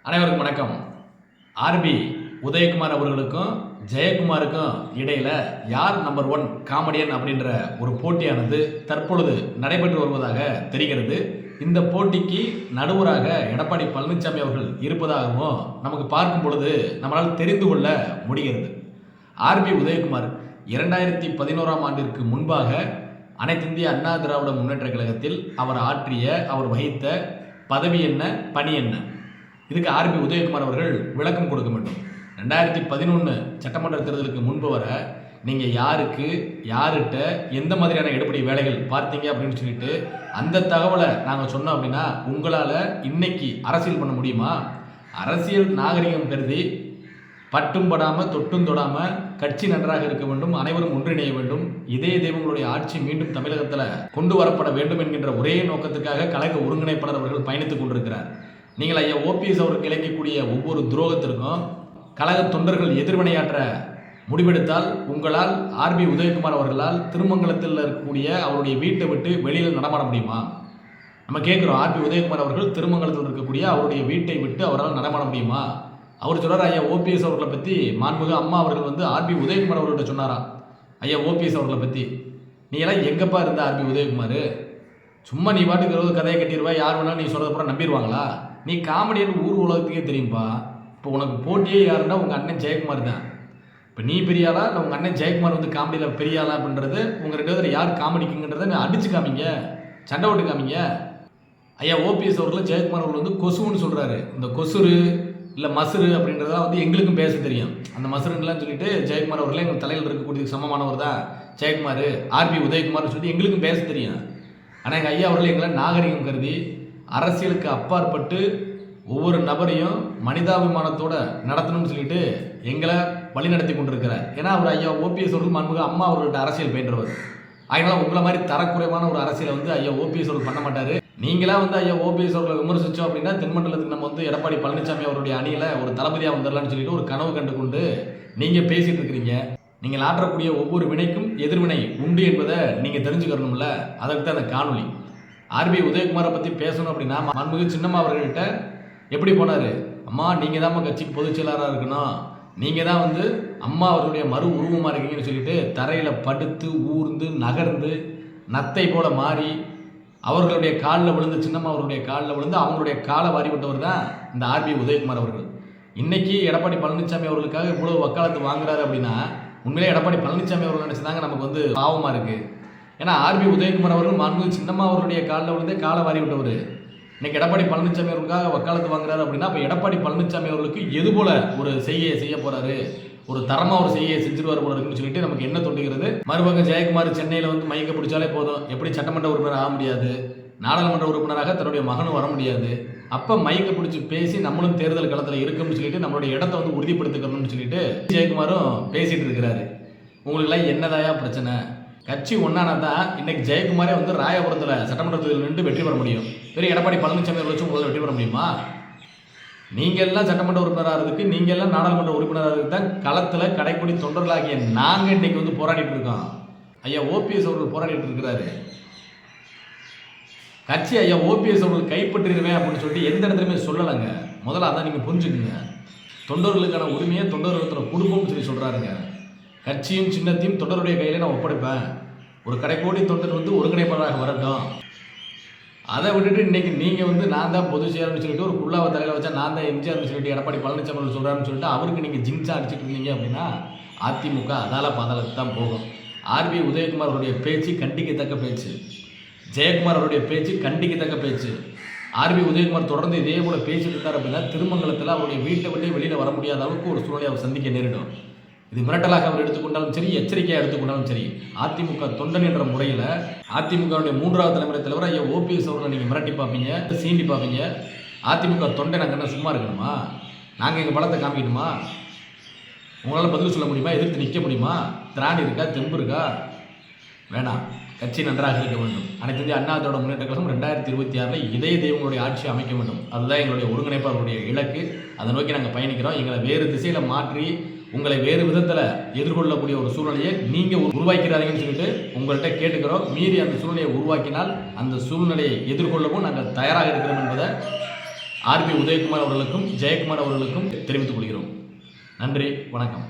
அனைவருக்கும் வணக்கம். ஆர்பி உதயகுமார் அவர்களுக்கும் ஜெயக்குமாருக்கும் இடையில யார் நம்பர் 1 காமெடியன் அப்படின்ற ஒரு போட்டியானது தற்பொழுது நடைபெற்று வருவதாக தெரிகிறது. இந்த போட்டிக்கு நடுவராக எடப்பாடி பழனிசாமி அவர்கள் இருப்பதாகவும் நமக்கு பார்க்கும் பொழுது நம்மளால் தெரிந்து கொள்ள முடிகிறது. ஆர்பி உதயகுமார் 2011ஆம் ஆண்டிற்கு முன்பாக அனைத்து இந்திய அண்ணா திராவிட முன்னேற்ற கழகத்தில் அவர் வகித்த பதவி என்ன, பணி என்ன, இதுக்கு ஆர்பி உதயகுமார் அவர்கள் விளக்கம் கொடுக்க வேண்டும். 2011 சட்டமன்ற தேர்தலுக்கு முன்பு வர நீங்கள் யார்கிட்ட எந்த மாதிரியான எடுபடி வேலைகள் பார்த்தீங்க அப்படின்னு சொல்லிட்டு அந்த தகவலை நாங்கள் சொன்னோம் அப்படின்னா உங்களால் இன்னைக்கு அரசியல் பண்ண முடியுமா? அரசியல் நாகரிகம் கருதி பட்டும் படாமல் தொட்டும் தொடாமல் கட்சி நன்றாக இருக்க வேண்டும், அனைவரும் ஒன்றிணைய வேண்டும், இதே தெய்வங்களுடைய ஆட்சி மீண்டும் தமிழகத்தில் கொண்டு வரப்பட வேண்டும் என்கின்ற ஒரே நோக்கத்துக்காக கழக ஒருங்கிணைப்பாளர் அவர்கள் பயணித்துக் கொண்டிருக்கிறார். நீங்கள் ஐயா ஓபிஎஸ் அவருக்கு இழைக்கக்கூடிய ஒவ்வொரு துரோகத்திற்கும் கழக தொண்டர்கள் எதிர்வினையாற்ற முடிவெடுத்தால் உங்களால் ஆர்பி உதயகுமார் அவர்களால் திருமங்கலத்தில் இருக்கக்கூடிய அவருடைய வீட்டை விட்டு வெளியில் நடமாட முடியுமா? நம்ம கேட்குறோம், ஆர்பி உதயகுமார் அவர்கள் திருமங்கலத்தில் இருக்கக்கூடிய அவருடைய வீட்டை விட்டு அவரால் நடமாட முடியுமா? அவர் சொல்கிறார், ஐயா ஓபிஎஸ் அவர்களை பற்றி மாண்புமிகு அம்மா அவர்கள் ஆர்பி உதயகுமார் அவர்கள்ட்ட சொன்னாராம், ஐயா ஓபிஎஸ் அவர்களை பற்றி நீ எல்லாம் எங்கப்பா இருந்த ஆர்பி உதயகுமார், சும்மா நீ பாட்டுக்கு கதையை கட்டிடுவா, யார் வேணாலும் நீ சொல்கிறத அப்புறம் நம்பிடுவாங்களா? நீ காமெடியன் ஊர் உலகத்துக்கே தெரியும்பா. இப்போ உனக்கு போட்டியே யாருன்னா உங்கள் அண்ணன் ஜெயக்குமார் தான். இப்போ நீ பெரியாளா இல்லை உங்கள் அண்ணன் ஜெயக்குமார் காமெடியில் பெரியாளா அப்படின்றது உங்கள் 2 பேர் யார் காமெடிக்குங்கிறத அடிச்சு காமிங்க, சண்டை ஓட்டு காமிங்க. ஐயா ஓபிஎஸ் அவர்கள் ஜெயக்குமார் அவர்கள் கொசுன்னு சொல்கிறாரு. இந்த கொசுரு இல்லை மசுரு அப்படின்றதெல்லாம் எங்களுக்கும் பேச தெரியும். அந்த மசுருன்னெலாம் சொல்லிட்டு ஜெயக்குமார் அவர்களே எங்கள் தலையில் இருக்கக்கூடிய சமமானவர் தான் ஜெயக்குமார், ஆர்பி உதயகுமார்னு சொல்லிட்டு எங்களுக்கும் பேச தெரியும். ஆனால் எங்கள் ஐயா அவர்கள் எங்களை நாகரிகம் கருதி அரசியலுக்கு அப்பாற்பட்டு ஒவ்வொரு நபரையும் மனிதாபிமானத்தோடு நடத்தணும்னு சொல்லிட்டு எங்களை வழிநடத்தி கொண்டிருக்கிறார். ஏன்னா அவர் ஐயா ஓபிஎஸ் அவர்கள் மாண்புமிகு அம்மா அவர்கள்ட்ட அரசியல் பயின்றவர். அதனால் உங்களை மாதிரி தரக்குறைவான ஒரு அரசியலை ஐயா ஓபிஎஸ் அவர்கள் பண்ண மாட்டார். நீங்களாம் ஐயா ஓபிஎஸ் அவர்களை விமர்சித்தோம் அப்படின்னா தென்மண்டலத்துக்கு நம்ம எடப்பாடி பழனிசாமி அவருடைய அணியில் ஒரு தளபதியாக வந்துடலான்னு சொல்லிட்டு ஒரு கனவு கண்டு கொண்டு நீங்கள் பேசிகிட்டு இருக்கிறீங்க. நீங்கள் ஆற்றக்கூடிய ஒவ்வொரு வினைக்கும் எதிர்வினை உண்டு என்பதை நீங்கள் தெரிஞ்சுக்கணும்ல, அதற்கு தான் அந்த காணொலி. ஆர்பி உதயகுமாரை பற்றி பேசணும் அப்படின்னா மாண்புமிகு சின்னம்மா அவர்கள்ட்ட எப்படி போனார், அம்மா நீங்கள் தான் கட்சிக்கு பொதுச் செயலாளராக இருக்கணும், நீங்கள் தான் அம்மா அவர்களுடைய மறு உருவமாக இருக்கீங்கன்னு சொல்லிட்டு தரையில் படுத்து ஊர்ந்து நகர்ந்து நத்தை போல மாறி அவர்களுடைய காலில் விழுந்து, சின்னம்மா அவர்களுடைய காலில் விழுந்து அவங்களுடைய காலை வாரிவிட்டவர் தான் இந்த ஆர்பி உதயகுமார் அவர்கள். இன்றைக்கி எடப்பாடி பழனிசாமி அவர்களுக்காக இவ்வளோ வக்காலத்து வாங்குறாரு அப்படின்னா உண்மையிலே எடப்பாடி பழனிசாமி அவர்கள் நினச்சிதாங்க நமக்கு பாவமாக இருக்குது. ஏன்னா ஆர்பி உதயகுமார் அவர்கள் மாண்புமிகு சின்னம்மா அவருடைய காலில் விழுந்தே காலை வாரி விட்டவர். இன்னைக்கு எடப்பாடி பழனிசாமி அவர்களுக்காக வக்காலத்து வாங்குறாரு அப்படின்னா அப்போ எடப்பாடி பழனிசாமி அவர்களுக்கு எது போல ஒரு செய்ய போறாரு, ஒரு தரமாக ஒரு செஞ்சிருவார் போல இருக்குன்னு சொல்லிட்டு நமக்கு என்ன தோன்றுகிறது. மறுபக்கம் ஜெயக்குமார் சென்னையில் மயக்க பிடிச்சாலே போதும், எப்படி சட்டமன்ற உறுப்பினர் ஆக முடியாது, நாடாளுமன்ற உறுப்பினராக தன்னுடைய மகனும் வர முடியாது, அப்போ மயக்க பிடிச்சி பேசி நம்மளும் தேர்தல் களத்தில் இருக்கும்னு சொல்லிட்டு நம்மளுடைய இடத்தை உறுதிப்படுத்திக்கணும்னு சொல்லிட்டு ஜெயக்குமாரும் பேசிட்டு இருக்கிறாரு. உங்களுக்குலாம் என்னதாயா பிரச்சனை? கட்சி ஒன்றானா தான் இன்னைக்கு ஜெயக்குமாரே ராயபுரத்தில் சட்டமன்றத்தில் நின்று வெற்றி பெற முடியும். பெரிய எடப்பாடி பழனிசாமி வச்சு உங்களால் வெற்றி பெற முடியுமா? நீங்கள் எல்லாம் சட்டமன்ற உறுப்பினராகிறதுக்கு, நீங்கள் எல்லாம் நாடாளுமன்ற உறுப்பினராகிறதுக்கு தான் களத்தில் கடைக்குடி தொண்டர்களாகிய நாங்கள் இன்னைக்கு போராடிட்டு இருக்கோம். ஐயா ஓபிஎஸ் அவர்கள் போராடிட்டு இருக்கிறாரு. கட்சி ஐயா ஓபிஎஸ் அவர்கள் கைப்பற்றிடுவேன் அப்படின்னு சொல்லிட்டு எந்த இடத்துலையுமே சொல்லலைங்க. முதல்ல அதான் நீங்கள் புரிஞ்சுக்குங்க. தொண்டர்களுக்கான உரிமையை தொண்டர்கள் குடும்பம்னு சொல்கிறாருங்க. கட்சியும் சின்னத்தையும் தொண்டருடைய கையில் நான் ஒப்படைப்பேன், ஒரு கடைக்கோடி தொண்டர் ஒருங்கிணைப்பாளராக வரட்டும். அதை விட்டுட்டு இன்றைக்கி நீங்கள் நான் தான் பொதுச் செயலாளர்னு சொல்லிட்டு ஒரு குள்ளாவை தலையில் வச்சா நான் தான் எம்ஜிஆர்னு சொல்லிட்டு எடப்பாடி பழனிசாமி சொல்கிறாருன்னு சொல்லிட்டு அவருக்கு நீங்கள் ஜிங்ஸாக அடிச்சுட்டு இருந்தீங்க அப்படின்னா அதிமுக அதால பாதாளத்துக்கு தான் போகும். ஆர்பி உதயகுமார் அவருடைய பேச்சு கண்டிக்கத்தக்க பேச்சு, ஜெயக்குமார் அவருடைய பேச்சு கண்டிக்கத்தக்க பேச்சு. ஆர்பி உதயகுமார் தொடர்ந்து இதே போல பேசிட்டு இருக்கார் அப்படின்னா திருமங்கலத்தில் அவருடைய வீட்டை விட்டு வெளியில் வர முடியாத அளவுக்கு ஒரு சூழ்நிலை அவர் சந்திக்க நேரிடும். இது மிரட்டலாக அவர் எடுத்துக்கொண்டாலும் சரி, எச்சரிக்கையாக எடுத்துக்கொண்டாலும் சரி, அதிமுக தொண்டன் என்ற முறையில் அதிமுகவுடைய 3வது தலைமுறை தலைவர் ஐயா ஓபிஎஸ் அவர்களை நீங்கள் மிரட்டி பார்ப்பீங்க, சீண்டி பார்ப்பீங்க. அதிமுக தொண்டை நாங்கள் என்ன சும்மா இருக்கணுமா? நாங்கள் எங்கள் பலத்தை காமிக்கணுமா? உங்களால் பதில் சொல்ல முடியுமா? எதிர்த்து நிற்க முடியுமா? திராணி இருக்கா, தெம்பு இருக்கா? வேணாம். கட்சி நன்றாக இருக்க வேண்டும். அனைத்து இந்திய அண்ணா திராவிட முன்னேற்ற கழகம் 2026 இதய தெய்வங்களுடைய ஆட்சி அமைக்க வேண்டும். அதுதான் எங்களுடைய ஒருங்கிணைப்பாளருடைய இலக்கு. அதை நோக்கி நாங்கள் பயணிக்கிறோம். எங்களை வேறு திசையில் மாற்றி உங்களை வேறு விதத்தில் எதிர்கொள்ளக்கூடிய ஒரு சூழ்நிலையை நீங்கள் உருவாக்கிறாதீங்கன்னு சொல்லிட்டு உங்கள்கிட்ட கேட்டுக்கிறோம். மீறி அந்த சூழ்நிலையை உருவாக்கினால் அந்த சூழ்நிலையை எதிர்கொள்ளவும் நாங்கள் தயாராக இருக்கிறோம் என்பதை ஆர்பி உதயகுமார் அவர்களுக்கும் ஜெயக்குமார் அவர்களுக்கும் தெரிவித்துக் கொள்கிறோம். நன்றி, வணக்கம்.